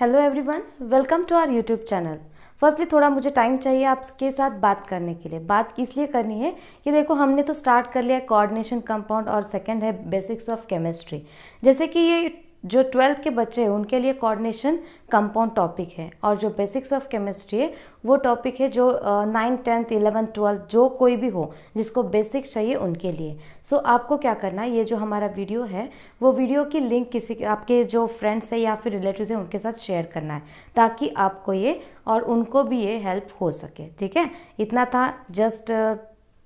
Hello everyone, welcome to our YouTube channel. Firstly थोड़ा मुझे time चाहिए आपके साथ बात करने के लिए। बात इसलिए करनी है कि देखो, हमने तो स्टार्ट कर लिया कोऑर्डिनेशन कंपाउंड और सेकंड है बेसिक्स ऑफ केमिस्ट्री। जैसे कि ये जो 12th के बच्चे हैं उनके लिए कोऑर्डिनेशन कंपाउंड टॉपिक है, और जो बेसिक्स ऑफ केमिस्ट्री है वो टॉपिक है जो 9th 10th 11th 12th जो कोई भी हो जिसको बेसिक्स चाहिए उनके लिए। सो आपको क्या करना है, ये जो हमारा वीडियो है वो वीडियो की लिंक किसी आपके जो फ्रेंड्स है या फिर रिलेटिव्स हैं उनके साथ शेयर करना है, ताकि आपको ये और उनको भी ये हेल्प हो सके। ठीक है, इतना था, जस्ट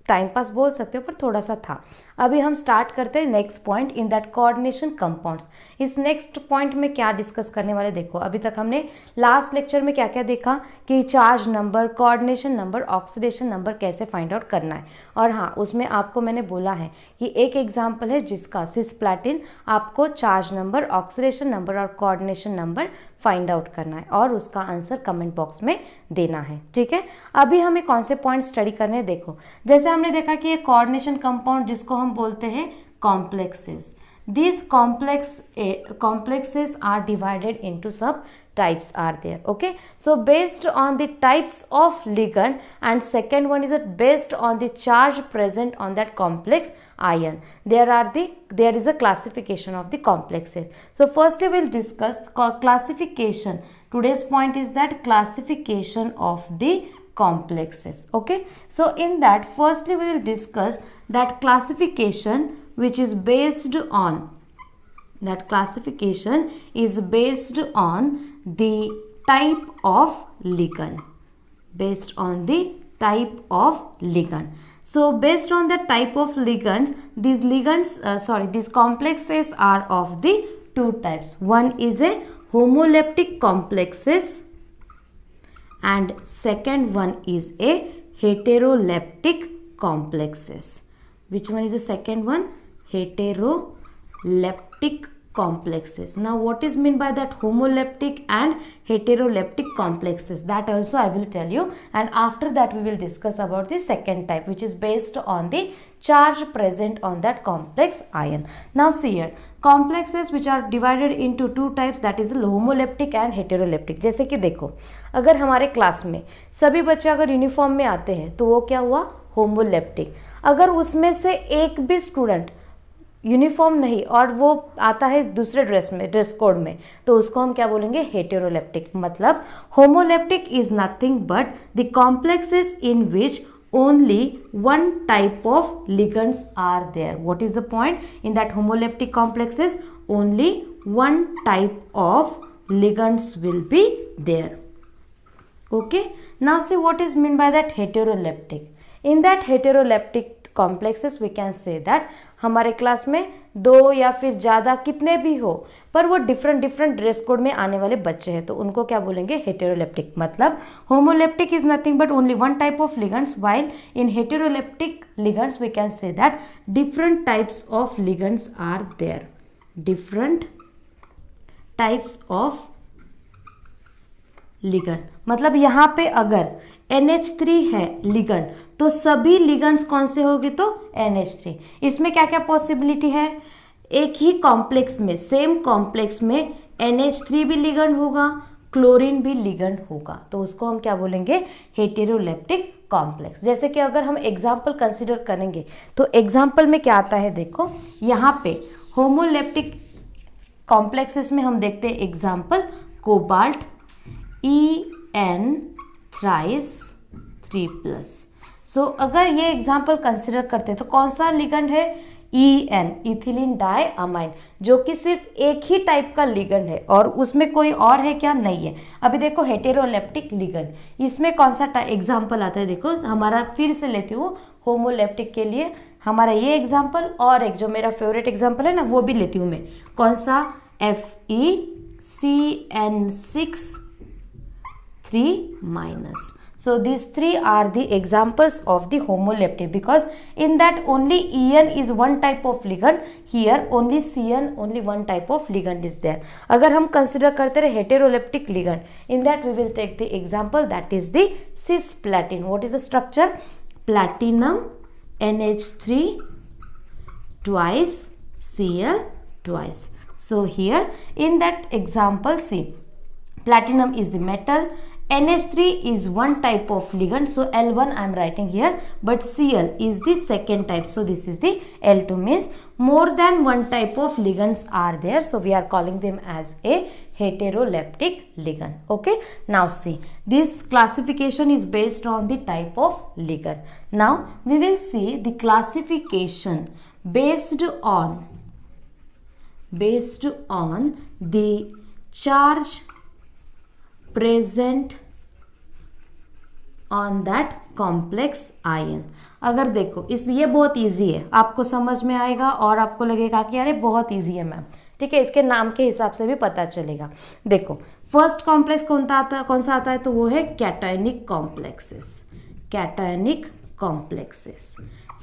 टाइम पास बोल सकते हो, पर थोड़ा सा था। अभी हम स्टार्ट करते हैं next point in that coordination compounds. इस नेक्स्ट पॉइंट में क्या डिस्कस करने वाले, देखो अभी तक हमने लास्ट लेक्चर में क्या क्या देखा कि charge number, coordination number, oxidation number कैसे फाइंड आउट करना है। और हाँ, उसमें आपको मैंने बोला है कि एक एग्जाम्पल है जिसका सिस्प्लैटिन आपको चार्ज नंबर, ऑक्सीडेशन नंबर और कोऑर्डिनेशन नंबर फाइंड आउट करना है और उसका आंसर कमेंट बॉक्स में देना है। ठीक है, अभी हमें कौन से पॉइंट स्टडी करने हैं। देखो, जैसे हमने देखा कि ये कोऑर्डिनेशन कंपाउंड जिसको हम बोलते हैं complexes, these complexes are divided into sub types are there. Okay, so based on the types of ligand, and second one is that based on the charge present on that complex ion, there is a classification of the complexes. So firstly we'll discuss classification. Today's point is that classification of the complexes. Okay, so in that firstly we will discuss that classification which is based on the type of ligand, based on the type of ligand. So based on the type of ligands, these complexes are of the two types. One is a homoleptic complexes and second one is a heteroleptic complexes. Which one is the second one? Heteroleptic complexes. Now what is meant by that homoleptic and heteroleptic complexes, that also I will tell you, and after that we will discuss about the second type which is based on the charge present on that complex ion. Now see here, complexes which are divided into two types, that is homoleptic and heteroleptic. जैसे कि देखो, अगर हमारे class में सभी बच्चे अगर uniform में आते हैं तो वो क्या हुआ, होमोलेप्टिक। अगर उसमें से एक भी स्टूडेंट यूनिफॉर्म नहीं और वो आता है दूसरे ड्रेस कोड में, तो उसको हम क्या बोलेंगे, हेटेरोलेप्टिक। मतलब homoleptic is nothing but the complexes in which only one type of ligands are there. What is the point? In that homoleptic complexes only one type of ligands will be there. Okay, now see what is meant by that heteroleptic. In that heteroleptic complexes we can say that हमारे class में दो या फिर ज़्यादा कितने भी हो पर वो डिफरेंट ड्रेस कोड में आने वाले बच्चे हैं, तो उनको क्या बोलेंगे, हेटेरोलेप्टिक। मतलब homoleptic is nothing but only one type of ligands, while in heteroleptic ligands we can say that different types of ligands are there, different types of ligand. मतलब यहाँ पे अगर NH3 है लिगेंड तो सभी लिगेंड्स कौन से होंगे, तो NH3। इसमें क्या क्या पॉसिबिलिटी है, एक ही कॉम्प्लेक्स में, सेम कॉम्प्लेक्स में NH3 भी लिगेंड होगा, क्लोरीन भी लिगेंड होगा, तो उसको हम क्या बोलेंगे, हेटेरोलेप्टिक कॉम्प्लेक्स। जैसे कि अगर हम एग्जाम्पल कंसिडर करेंगे तो एग्जाम्पल में क्या आता है, देखो यहाँ पे होमोलेप्टिक कॉम्प्लेक्सेस में हम देखते हैं एग्जाम्पल कोबाल्ट En थ्राइस 3+। सो अगर ये एग्जाम्पल कंसिडर करते हैं तो कौन सा लिगेंड है, En, इथिलीन डाई अमाइन, जो कि सिर्फ एक ही टाइप का लिगेंड है और उसमें कोई और है क्या, नहीं है। अभी देखो हेटेरोलेप्टिक लिगेंड, इसमें कौन सा एग्जाम्पल आता है, देखो हमारा फिर से लेती हूँ होमोलेप्टिक के लिए हमारा ये एग्जाम्पल, और एक जो मेरा फेवरेट एग्जाम्पल है ना वो भी लेती हूँ मैं, कौन सा, FeCN6 3-। So these three are the examples of the homoleptic, because in that only En is one type of ligand, here only Cn, only one type of ligand is there. अगर हम consider करते रहे heteroleptic ligand, in that we will take the example that is the cisplatin. What is the structure? Platinum NH3 twice Cl twice. So here in that example, see platinum is the metal, NH3 is one type of ligand, so L1 I am writing here, but Cl is the second type, so this is the L2, means more than one type of ligands are there, so we are calling them as a heteroleptic ligand. Okay, now see, this classification is based on the type of ligand. Now we will see the classification based on the charge present on that complex ion. अगर देखो इसलिए बहुत easy है, आपको समझ में आएगा और आपको लगेगा कि अरे बहुत इजी है मैम, ठीक है, इसके नाम के हिसाब से भी पता चलेगा। देखो फर्स्ट कॉम्प्लेक्स कौन सा आता है, तो वो है cationic complexes, cationic complexes.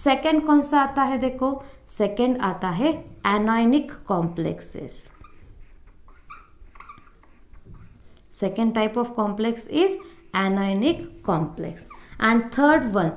Second कौन सा आता है, देखो सेकेंड आता है anionic complexes. Second type of complex is anionic complex, and third one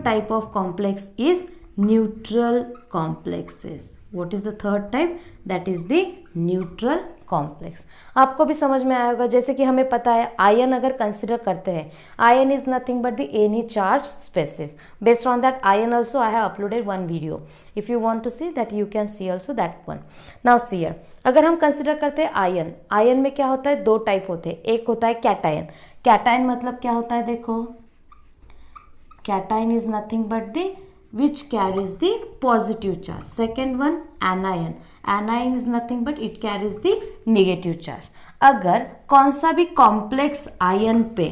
type of complex is neutral complexes. What is the third type? That is the neutral complex. आपको भी समझ में आया होगा, जैसे कि हमें पता है आयन अगर कंसिडर करते हैं, ion is nothing but the any charge species. Based on that ion also I have uploaded one video. If you want to see that, you can see also that one. Now see here, अगर हम consider करते हैं ion, ion में क्या होता है, दो type होते हैं, एक होता है कैटायन. कैटायन मतलब क्या होता है, देखो cation is nothing but the which carries the positive charge. Second one anion, anion is nothing but it carries the negative charge. अगर कौन सा भी कॉम्प्लेक्स आयन पे,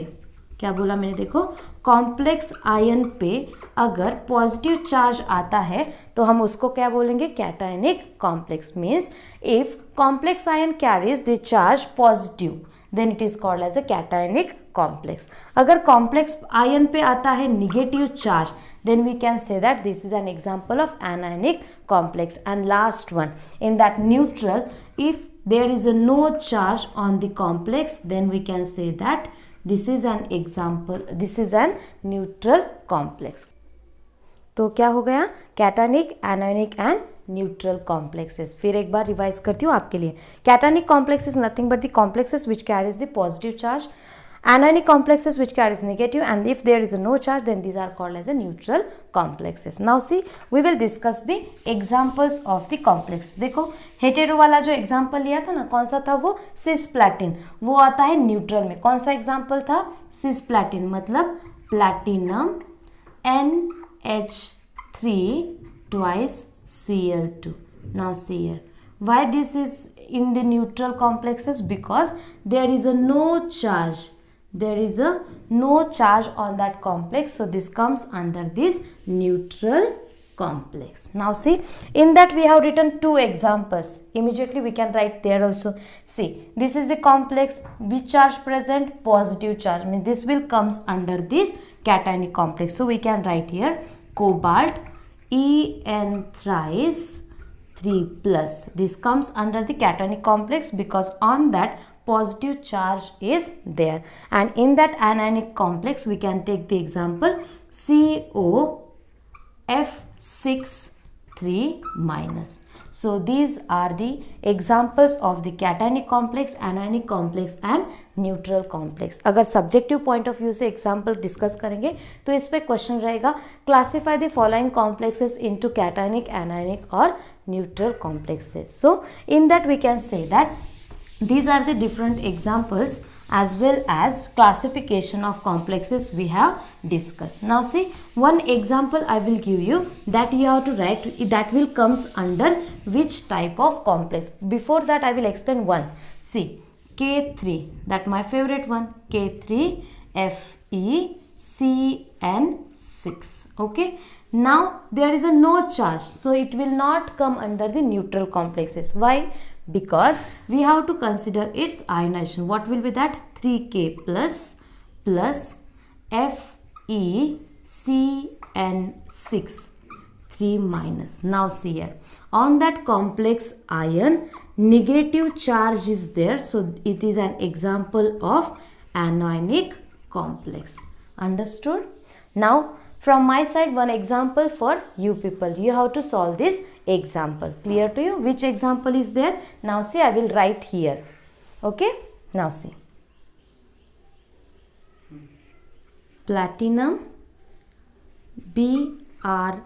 क्या बोला मैंने, देखो कॉम्प्लेक्स आयन पे अगर पॉजिटिव चार्ज आता है तो हम उसको क्या बोलेंगे, cationic complex. Means if complex ion carries the charge positive then it is called as a cationic complex. अगर complex ion पे आता है negative charge, then we can say that this is an example of anionic complex. And last one, in that neutral, if there is a no charge on the complex, then we can say that this is an example, this is an neutral complex. तो क्या हो गया, cationic, anionic and neutral complexes. फिर एक बार revise करती हूँ आपके लिए. Cationic complex is nothing but the complexes which carries the positive charge, anionic complexes which carries negative, and if there is no charge then these are called as a neutral complexes. Now see, we will discuss the examples of the complexes. देखो hetero वाला जो example लिया था ना, कौन सा था वो, सिसप्लैटिन, वो आता है न्यूट्रल में. कौन सा एग्जाम्पल था, सिसप्लैटिन, मतलब platinum NH3 twice Cl2. Now see here, why this is in the neutral complexes, because there is a no charge, there is a no charge on that complex, so this comes under this neutral complex. Now see, in that we have written two examples, immediately we can write there also. See, this is the complex, which charge present, positive charge, means this will comes under this cationic complex. So we can write here cobalt En thrice 3 plus, this comes under the cationic complex because on that positive charge is there. And in that anionic complex we can take the example COF6 3 minus. So these are the examples of the cationic complex, anionic complex and neutral complex. अगर subjective point of view से example discuss करेंगे तो इस पे question रहेगा, classify the following complexes into cationic, anionic और neutral complexes. So in that we can say that these are the different examples as well as classification of complexes we have discussed. Now see, one example I will give you that you have to write, that will comes under which type of complex. Before that I will explain one. See, K3, that my favorite one, K3FeCN6. okay, now there is a no charge, so it will not come under the neutral complexes. Why? Because we have to consider its ionization. What will be that? 3K plus FeCN6 3 minus. Now see here, on that complex ion negative charge is there, so it is an example of anionic complex. Understood? Now from my side one example for you people, you have to solve this example. Clear to you? Which example is there? Now see, I will write here. Okay, Now see, platinum Br2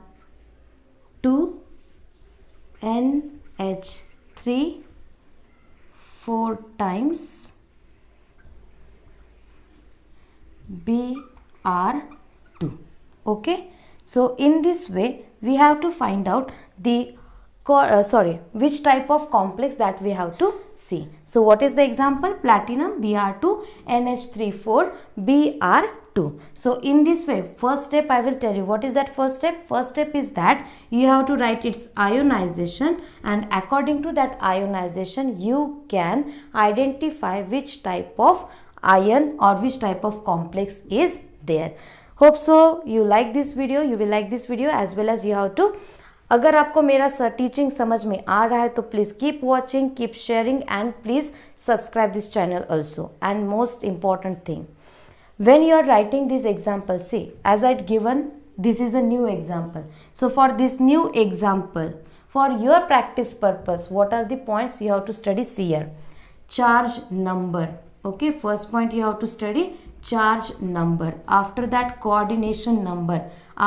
NH3 4 times Br2. Okay, so in this way we have to find out the which type of complex that we have to see. So what is the example? Platinum Br2 NH34 Br2. So in this way, first step I will tell you what is that first step. First step is that you have to write its ionization, and according to that ionization you can identify which type of ion or which type of complex is there. Hope so you like this video. You will like this video as well as you have to. अगर आपको मेरा teaching समझ में आ रहा है तो please keep watching, keep sharing and please subscribe this channel also. And most important thing, when you are writing this example, see, as I'd given, this is the new example. So for this new example, for your practice purpose, what are the points you have to study? See here, charge number. Okay, first point you have to study charge number. After that, coordination number.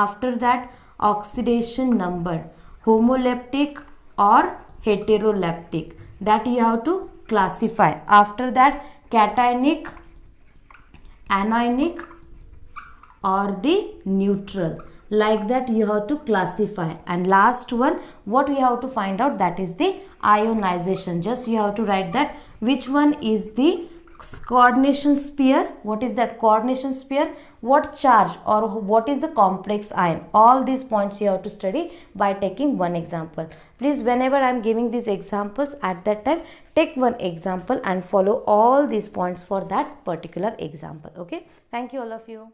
After that, oxidation number, homoleptic or heteroleptic, that you have to classify. After that, cationic, anionic or the neutral, like that you have to classify. And last one, what we have to find out, that is the ionization. Just you have to write that which one is the coordination sphere, what is that coordination sphere, what charge or what is the complex ion. All these points you have to study by taking one example. Please, whenever I am giving these examples, at that time take one example and follow all these points for that particular example. Okay, thank you all of you.